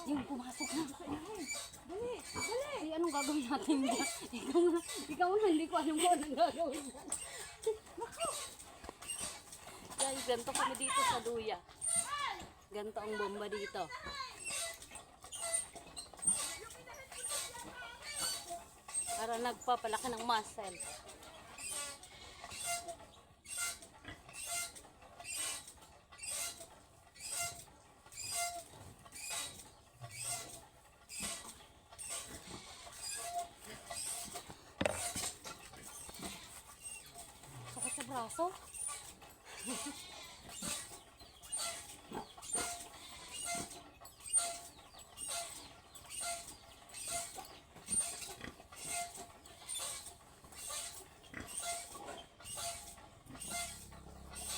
Yung pumasok na. Dali, dali. Ay, anong gagawin natin dyan? Ikaw na, hindi ko alam kung anong gagawin dyan. Guys, ganito kami dito sa Duya. Ganito ang bomba dito. Para nagpapalaki ng muscle. Sakit sa braso.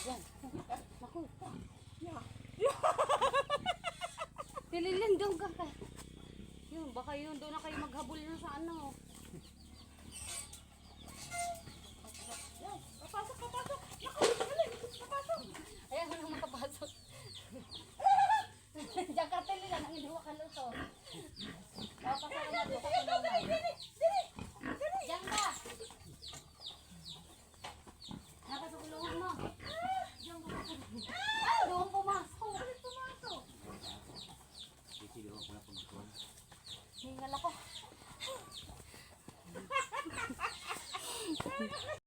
Yan. Naku. Pililin doon ka. Yun, baka yun doon na kayo maghabol na sa ano. Yan, papasok, papasok. Naku, dali, papasok. Ayan, walang makapasok. Diyan ka tili lang, ang hindi ka luto. Papasok na doon. Dali, dali, dali.